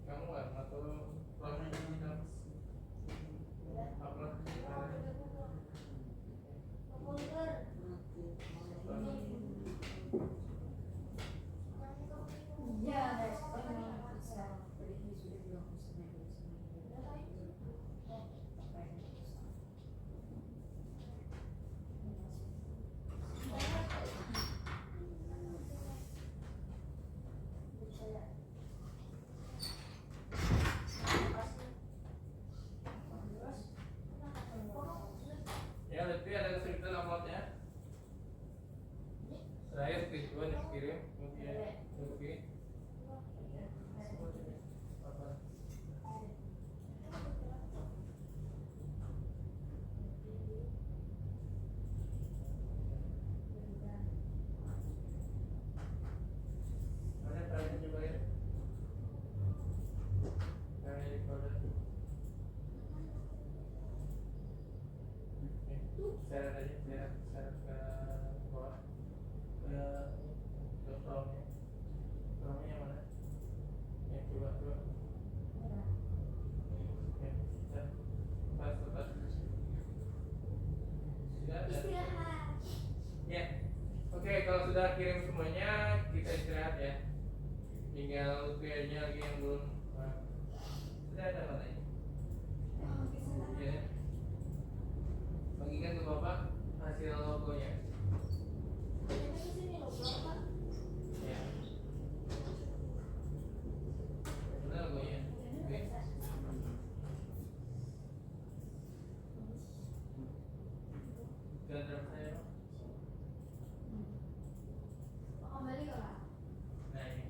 S2: Kamu atau
S4: Iya, ada sekarang bisa. Tadi ini sudah bilang
S2: ya Lutfi ada kesulitan uploadnya? Saya screenshot yang kirim kemudian Lutfi. Mana terakhir coba ya? Terakhir recorder. Share aja, share ke bawah. Ke Chrome-nya. Chrome-nya yang mana? Ya, coba. Ya, lepas. Sudah ada.
S4: istirahat.
S2: Ya, oke, kalau sudah kirim semuanya kita istirahat ya. Tinggal Lutfi aja lagi yang belum. Sudah ada mana ini? Ya. Bagikan ke bapak hasil logonya. Ya. Mana logonya? Oke. Sudah terima saya Pak.
S4: Kembali ke Pak.
S2: Nah ini.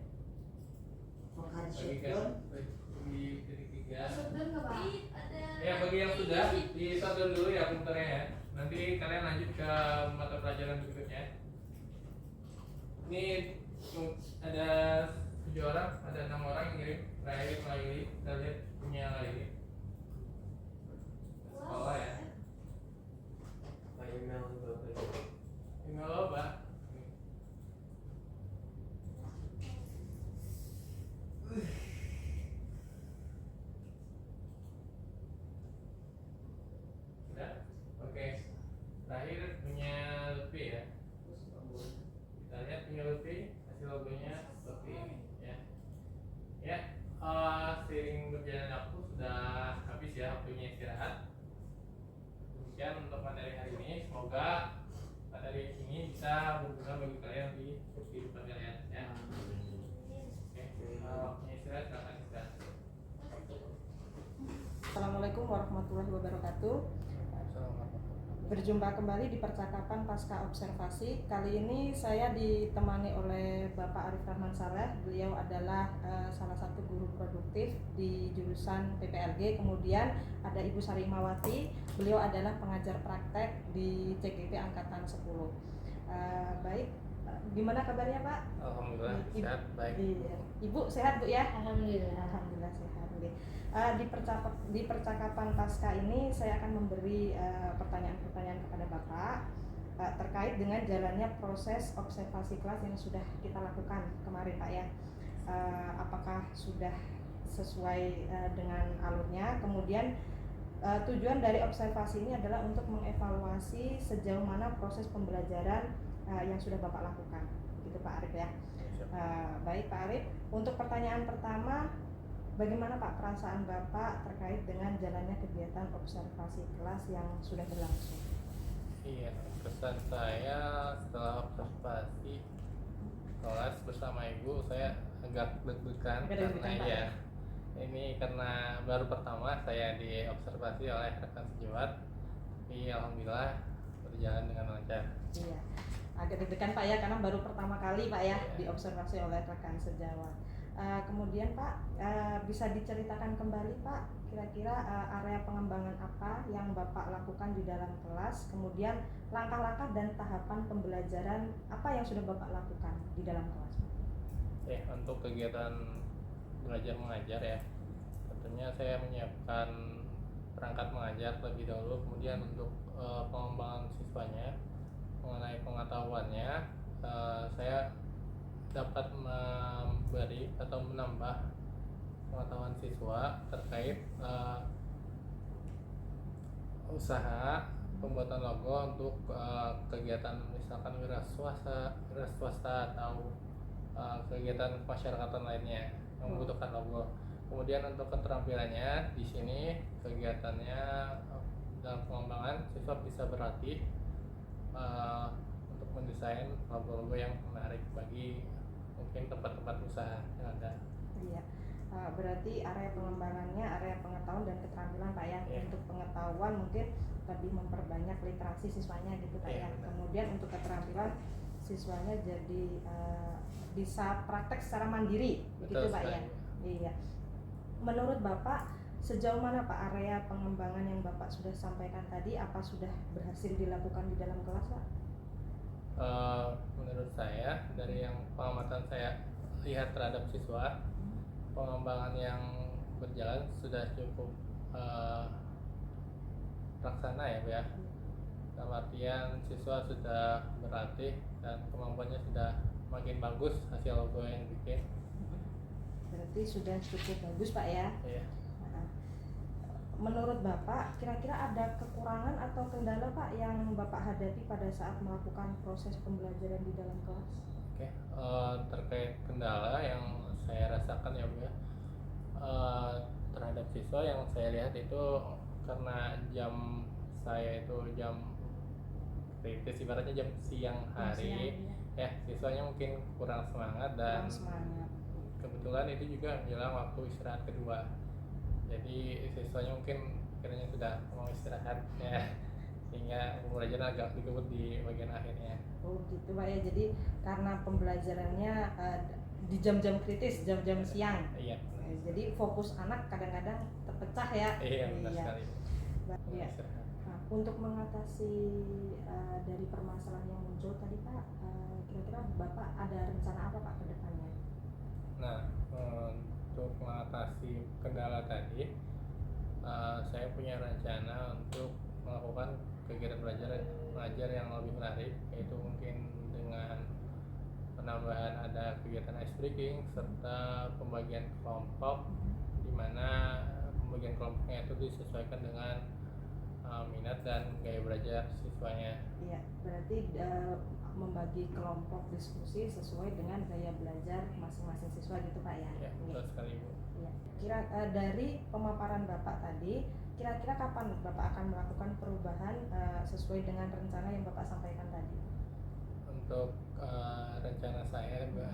S5: Makan
S2: Bagikan bagi ketiga.
S4: Sudah nggak Pak? Ada.
S2: Ya bagi yang sudah disortir dulu ya komputernya ya. Nanti kalian lanjut ke mata pelajaran berikutnya. Ini ada 7 orang, ada 6 orang yang ngirim. Terakhir Laili, kita lihat punya Laili. Sekolah ya.
S3: email Bapak.
S2: Email lo Pak. Sudah? Oke. Terakhir punya Lutfi ya. Kita lihat punya Lutfi, hasil logonya seperti ini ya. Ya, seiring berjalan waktu sudah habis ya waktunya istirahat. Demikian untuk materi hari ini. Semoga materi ini bisa berguna bagi kalian di kehidupan kalian ya. Oke, waktunya istirahat, silakan istirahat.
S1: Assalamualaikum warahmatullahi wabarakatuh. Berjumpa kembali di percakapan pasca observasi. Kali ini saya ditemani oleh Bapak Arif Rahman Saleh. Beliau adalah salah satu guru produktif di jurusan PPLG. Kemudian ada Ibu Sari Imawati. Beliau adalah pengajar praktek di CGP Angkatan 10. Baik, gimana kabarnya Pak?
S2: Alhamdulillah
S1: Ibu-
S2: sehat, baik.
S1: Iya. Ibu sehat Bu ya?
S4: Alhamdulillah.
S1: Alhamdulillah sehat. Oke. Di percakapan pasca ini saya akan memberi pertanyaan-pertanyaan kepada Bapak terkait dengan jalannya proses observasi kelas yang sudah kita lakukan kemarin Pak ya. Apakah sudah sesuai dengan alurnya? Kemudian tujuan dari observasi ini adalah untuk mengevaluasi sejauh mana proses pembelajaran yang sudah Bapak lakukan. Begitu Pak Arif ya. Baik Pak Arif, untuk pertanyaan pertama, bagaimana Pak perasaan Bapak terkait dengan jalannya kegiatan observasi kelas yang sudah berlangsung?
S2: Iya, kesan saya setelah observasi kelas bersama Ibu, saya agak deg-degan
S1: Agak
S2: karena
S1: deg-degan, Pak,
S2: ya ini karena baru pertama saya diobservasi oleh rekan sejawat. Tapi alhamdulillah berjalan dengan lancar.
S1: Iya, agak deg-degan Pak ya karena baru pertama kali Pak ya
S2: Iya.
S1: diobservasi oleh rekan sejawat. Kemudian Pak, bisa diceritakan kembali Pak, kira-kira area pengembangan apa yang Bapak lakukan di dalam kelas, kemudian langkah-langkah dan tahapan pembelajaran apa yang sudah Bapak lakukan di dalam kelas Pak?
S2: Untuk kegiatan belajar mengajar ya, tentunya saya menyiapkan perangkat mengajar terlebih dahulu, kemudian untuk pengembangan siswanya mengenai pengetahuannya, saya dapat memberi atau menambah pengetahuan siswa terkait usaha pembuatan logo untuk kegiatan misalkan wira swasta atau kegiatan masyarakatan lainnya yang membutuhkan logo. Kemudian untuk keterampilannya di sini kegiatannya dalam pengembangan siswa bisa berlatih untuk mendesain logo-logo yang menarik bagi mungkin tempat-tempat usaha yang ada.
S1: Iya. Berarti area pengembangannya area pengetahuan dan keterampilan Pak ya.
S2: Iya.
S1: Untuk pengetahuan mungkin lebih memperbanyak literasi siswanya gitu Pak
S2: Iya,
S1: ya.
S2: benar.
S1: Kemudian untuk keterampilan siswanya jadi bisa praktek secara mandiri begitu
S2: Betul
S1: Pak
S2: sekali.
S1: ya. Iya. Menurut Bapak sejauh mana Pak area pengembangan yang Bapak sudah sampaikan tadi, apa sudah berhasil dilakukan di dalam kelas Pak?
S2: Menurut saya dari yang pengamatan saya lihat terhadap siswa, pengembangan yang berjalan sudah cukup terlaksana ya Bu ya. Dalam artian siswa sudah berlatih dan kemampuannya sudah makin bagus hasil logo yang dibikin.
S1: Berarti sudah cukup bagus Pak ya.
S2: Iya.
S1: Nah, menurut Bapak kira-kira ada kekurangan atau kendala Pak yang Bapak hadapi pada saat melakukan proses pembelajaran di dalam kelas?
S2: Oke, terkait kendala yang saya rasakan ya Bu ya, terhadap siswa yang saya lihat itu karena jam saya itu jam kritis, ibaratnya jam siang hari ya, siswanya mungkin kurang semangat dan
S1: Kurang semangat.
S2: kebetulan itu juga menjelang waktu istirahat kedua, jadi siswanya mungkin kiranya sudah mau istirahat ya, sehingga pembelajaran agak dikebut di bagian akhirnya.
S1: Oh gitu Pak ya, jadi karena pembelajarannya di jam-jam kritis, jam-jam siang.
S2: Iya.
S1: Jadi fokus anak kadang-kadang terpecah ya.
S2: Iya, benar sekali.
S1: Iya.
S2: Istirahat.
S1: Nah, untuk mengatasi dari permasalahan yang muncul tadi Pak, kira-kira Bapak ada rencana apa Pak ke depannya?
S2: Nah, untuk mengatasi kendala tadi, saya punya rencana untuk melakukan kegiatan belajar mengajar yang lebih menarik, yaitu mungkin dengan penambahan ada kegiatan ice breaking serta pembagian kelompok, di mana pembagian kelompoknya itu disesuaikan dengan minat dan gaya belajar siswanya.
S1: Iya, berarti membagi kelompok diskusi sesuai dengan gaya belajar masing-masing siswa gitu Pak ya.
S2: Ya, betul sekali Bu.
S1: Iya. Dari pemaparan Bapak tadi, kira-kira kapan Bapak akan melakukan perubahan sesuai dengan rencana yang Bapak sampaikan tadi?
S2: Untuk rencana saya Bu,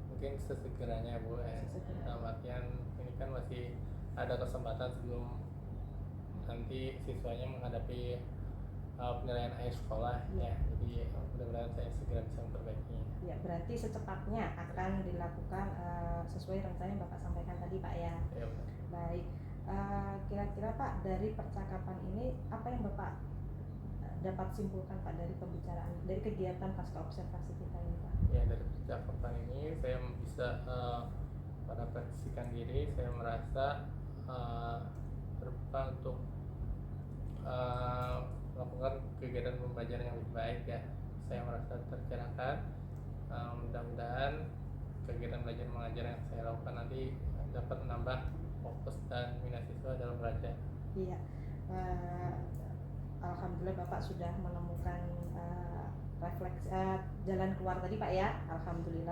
S2: mungkin sesegeranya Bu ya.
S1: Sesegera.
S2: Dalam artian ini kan masih ada kesempatan sebelum nanti siswanya menghadapi penilaian akhir sekolah ya, jadi mudah-mudahan saya segera bisa memperbaikinya.
S1: Ya, berarti secepatnya akan dilakukan sesuai rencana yang Bapak sampaikan tadi Pak ya.
S2: Ya, benar.
S1: Baik, kira-kira Pak dari percakapan ini apa yang Bapak dapat simpulkan Pak dari pembicaraan, dari kegiatan pasca observasi kita ini Pak?
S2: Ya, dari percakapan ini saya bisa merefleksikan diri, saya merasa terbuka untuk melakukan kegiatan pembelajaran yang lebih baik ya. Saya merasa tercerahkan. Mudah-mudahan kegiatan belajar mengajar yang saya lakukan nanti dapat menambah fokus dan minat siswa dalam belajar.
S1: Iya, alhamdulillah Bapak sudah menemukan refleks jalan keluar tadi Pak ya, alhamdulillah.